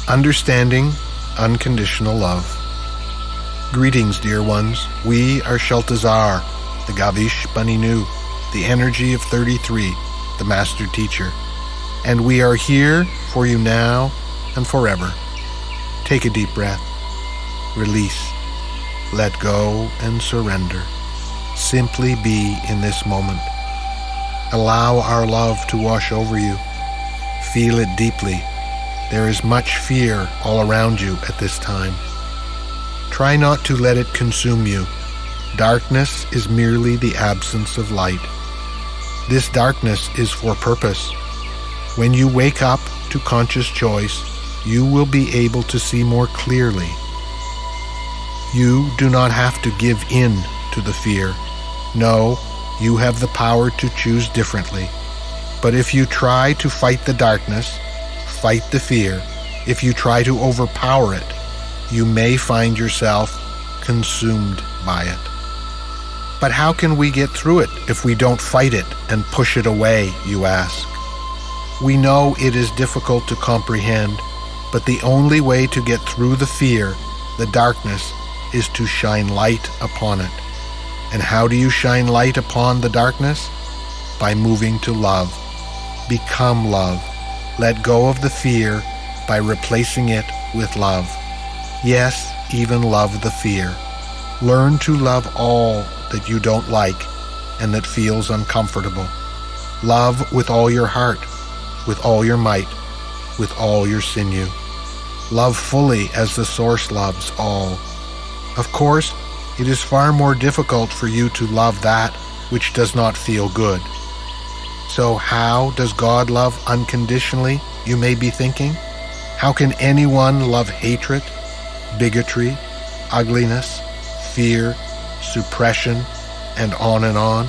Understanding unconditional love. Greetings, dear ones. We are Shaltazar, the Gavish Baninu, the energy of 33, the Master Teacher. And we are here for you now and forever. Take a deep breath. Release. Let go and surrender. Simply be in this moment. Allow our love to wash over you. Feel it deeply. There is much fear all around you at this time. Try not to let it consume you. Darkness is merely the absence of light. This darkness is for purpose. When you wake up to conscious choice, you will be able to see more clearly. You do not have to give in to the fear. No, you have the power to choose differently. But if you try to fight the darkness, fight the fear, if you try to overpower it, you may find yourself consumed by it. But how can we get through it if we don't fight it and push it away, you ask? We know it is difficult to comprehend, but the only way to get through the fear, the darkness, is to shine light upon it. And how do you shine light upon the darkness? By moving to love. Become love. Let go of the fear by replacing it with love. Yes, even love the fear. Learn to love all that you don't like and that feels uncomfortable. Love with all your heart, with all your might, with all your sinew. Love fully as the Source loves all. Of course, it is far more difficult for you to love that which does not feel good. So how does God love unconditionally, you may be thinking? How can anyone love hatred, bigotry, ugliness, fear, suppression, and on and on?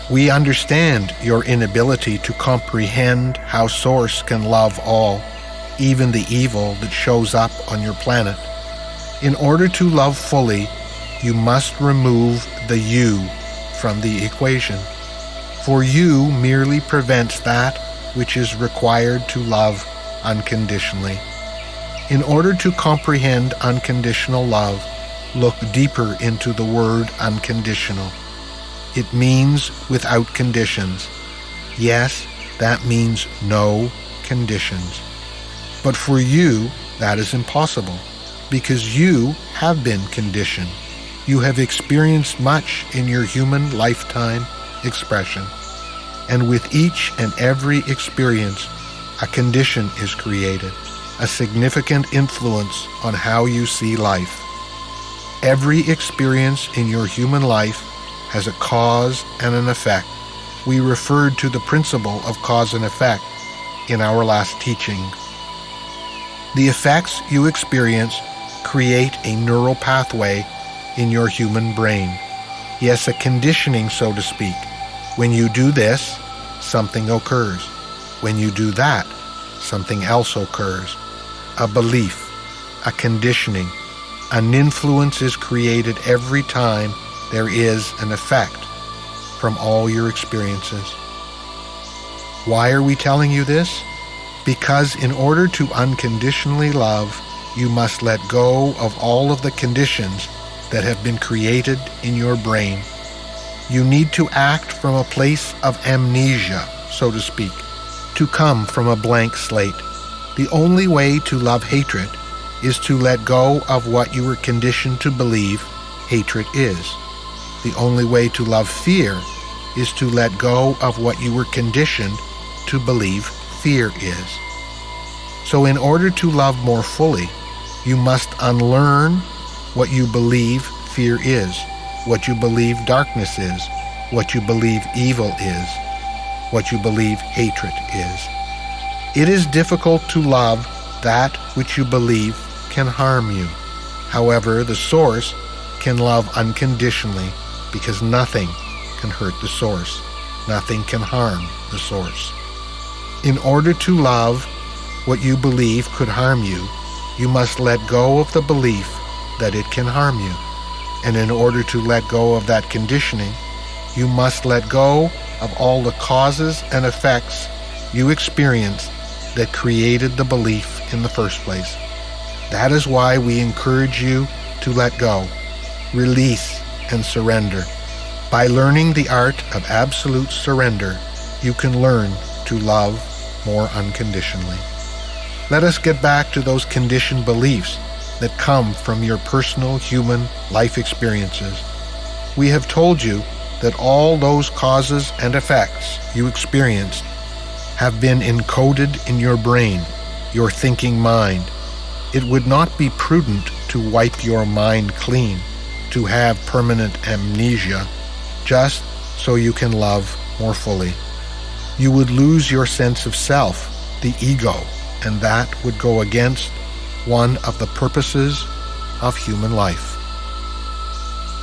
We understand your inability to comprehend how Source can love all, even the evil that shows up on your planet. In order to love fully, you must remove the you from the equation. For you merely prevents that which is required to love unconditionally. In order to comprehend unconditional love, look deeper into the word unconditional. It means without conditions. Yes, that means no conditions. But for you, that is impossible, because you have been conditioned. You have experienced much in your human lifetime expression. And with each and every experience, a condition is created, a significant influence on how you see life. Every experience in your human life has a cause and an effect. We referred to the principle of cause and effect in our last teaching. The effects you experience create a neural pathway in your human brain. Yes, a conditioning, so to speak. When you do this, something occurs. When you do that, something else occurs. A belief, a conditioning, an influence is created every time there is an effect from all your experiences. Why are we telling you this? Because in order to unconditionally love, you must let go of all of the conditions that have been created in your brain. You need to act from a place of amnesia, so to speak, to come from a blank slate. The only way to love hatred is to let go of what you were conditioned to believe hatred is. The only way to love fear is to let go of what you were conditioned to believe fear is. So in order to love more fully, you must unlearn what you believe fear is, what you believe darkness is, what you believe evil is, what you believe hatred is. It is difficult to love that which you believe can harm you. However, the Source can love unconditionally because nothing can hurt the Source. Nothing can harm the Source. In order to love what you believe could harm you, you must let go of the belief that it can harm you. And in order to let go of that conditioning, you must let go of all the causes and effects you experienced that created the belief in the first place. That is why we encourage you to let go, release, and surrender. By learning the art of absolute surrender, you can learn to love more unconditionally. Let us get back to those conditioned beliefs that come from your personal human life experiences. We have told you that all those causes and effects you experienced have been encoded in your brain, your thinking mind. It would not be prudent to wipe your mind clean, to have permanent amnesia, just so you can love more fully. You would lose your sense of self, the ego, and that would go against one of the purposes of human life.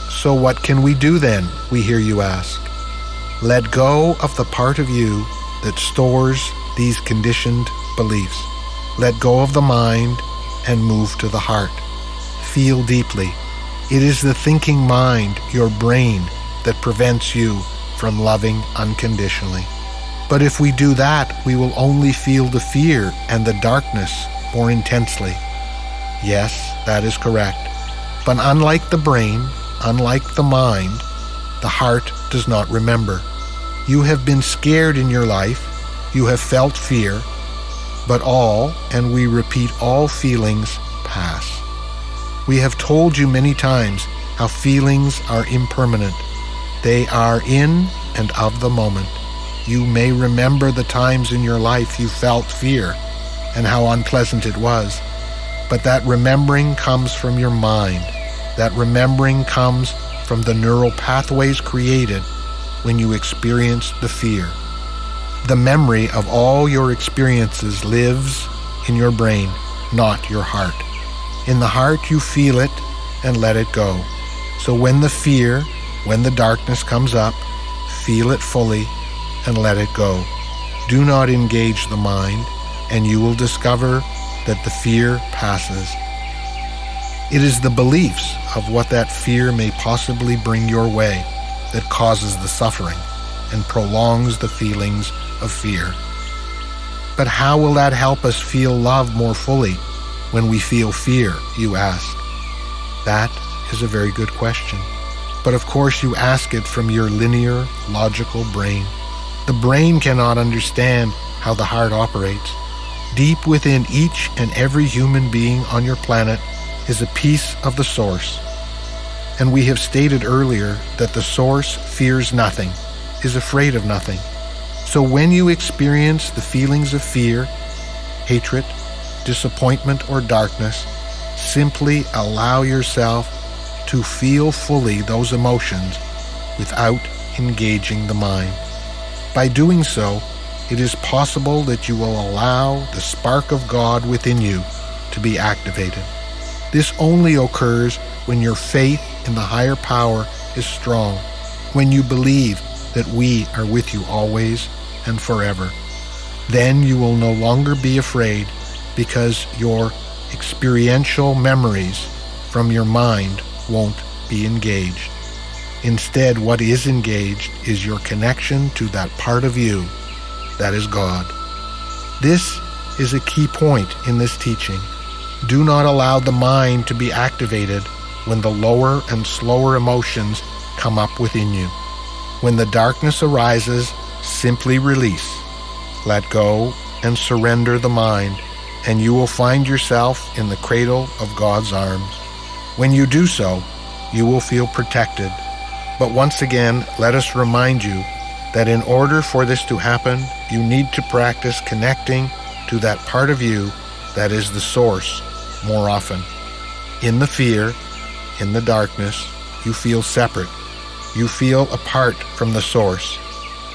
So what can we do then, we hear you ask? Let go of the part of you that stores these conditioned beliefs. Let go of the mind and move to the heart. Feel deeply. It is the thinking mind, your brain, that prevents you from loving unconditionally. But if we do that, we will only feel the fear and the darkness more intensely. Yes, that is correct. But unlike the brain, unlike the mind, the heart does not remember. You have been scared in your life. You have felt fear. But all, and we repeat, all feelings pass. We have told you many times how feelings are impermanent. They are in and of the moment. You may remember the times in your life you felt fear and how unpleasant it was. But that remembering comes from your mind. That remembering comes from the neural pathways created when you experienced the fear. The memory of all your experiences lives in your brain, not your heart. In the heart you feel it and let it go. So when the fear, when the darkness comes up, feel it fully and let it go. Do not engage the mind, and you will discover that the fear passes. It is the beliefs of what that fear may possibly bring your way that causes the suffering and prolongs the feelings of fear. But how will that help us feel love more fully when we feel fear, you ask? That is a very good question. But of course you ask it from your linear, logical brain. The brain cannot understand how the heart operates. Deep within each and every human being on your planet is a piece of the source. And we have stated earlier that the source fears nothing, is afraid of nothing. So when you experience the feelings of fear, hatred, disappointment, or darkness, simply allow yourself to feel fully those emotions without engaging the mind. By doing so, it is possible that you will allow the spark of God within you to be activated. This only occurs when your faith in the higher power is strong, when you believe that we are with you always and forever. Then you will no longer be afraid because your experiential memories from your mind won't be engaged. Instead, what is engaged is your connection to that part of you that is God. This is a key point in this teaching. Do not allow the mind to be activated when the lower and slower emotions come up within you. When the darkness arises, simply release, let go, and surrender the mind, and you will find yourself in the cradle of God's arms. When you do so, you will feel protected. But once again, let us remind you that in order for this to happen, you need to practice connecting to that part of you that is the source more often. In the fear, in the darkness, you feel separate. You feel apart from the source.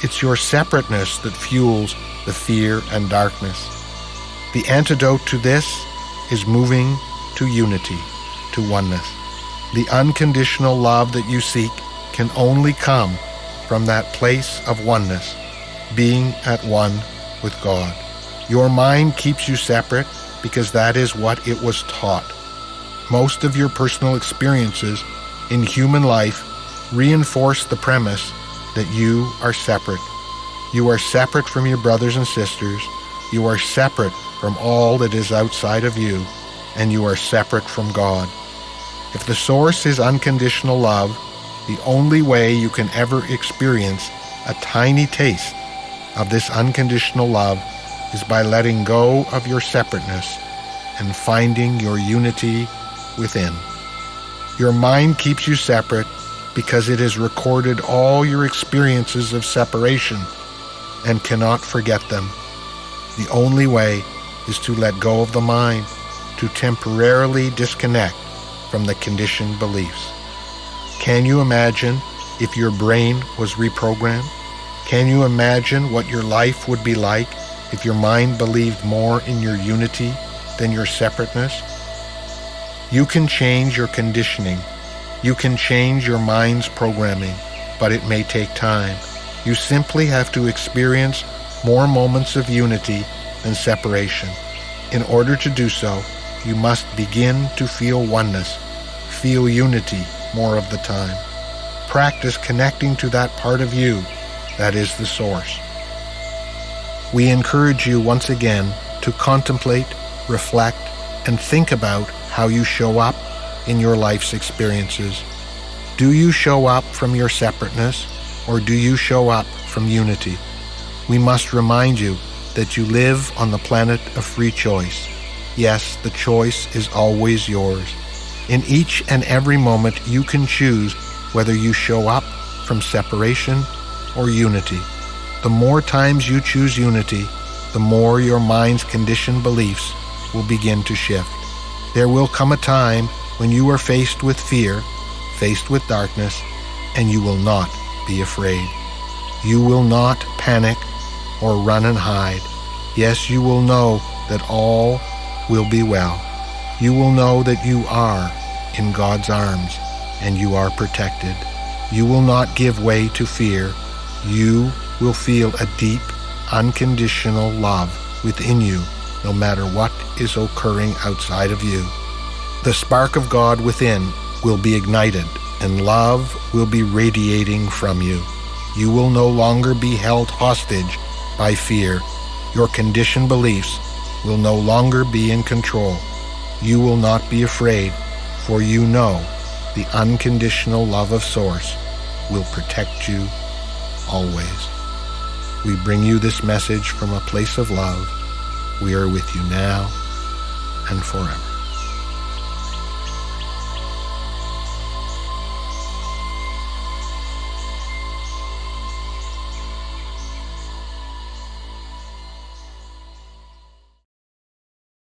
It's your separateness that fuels the fear and darkness. The antidote to this is moving to unity, to oneness. The unconditional love that you seek can only come from that place of oneness, being at one with God. Your mind keeps you separate because that is what it was taught. Most of your personal experiences in human life reinforce the premise that you are separate. You are separate from your brothers and sisters. You are separate from all that is outside of you, and you are separate from God. If the source is unconditional love, the only way you can ever experience a tiny taste of this unconditional love is by letting go of your separateness and finding your unity within. Your mind keeps you separate because it has recorded all your experiences of separation and cannot forget them. The only way is to let go of the mind, to temporarily disconnect from the conditioned beliefs. Can you imagine if your brain was reprogrammed? Can you imagine what your life would be like if your mind believed more in your unity than your separateness? You can change your conditioning. You can change your mind's programming, but it may take time. You simply have to experience more moments of unity than separation. In order to do so, you must begin to feel oneness, feel unity more of the time. Practice connecting to that part of you that is the source. We encourage you once again to contemplate, reflect, and think about how you show up in your life's experiences. Do you show up from your separateness, or do you show up from unity? We must remind you that you live on the planet of free choice. Yes, the choice is always yours. In each and every moment, you can choose whether you show up from separation or unity. The more times you choose unity, the more your mind's conditioned beliefs will begin to shift. There will come a time when you are faced with fear, faced with darkness, and you will not be afraid. You will not panic or run and hide. Yes, you will know that all will be well. You will know that you are in God's arms and you are protected. You will not give way to fear. You will feel a deep, unconditional love within you, no matter what is occurring outside of you. The spark of God within will be ignited, and love will be radiating from you. You will no longer be held hostage by fear. Your conditioned beliefs will no longer be in control. You will not be afraid, for you know the unconditional love of Source will protect you always. We bring you this message from a place of love. We are with you now and forever.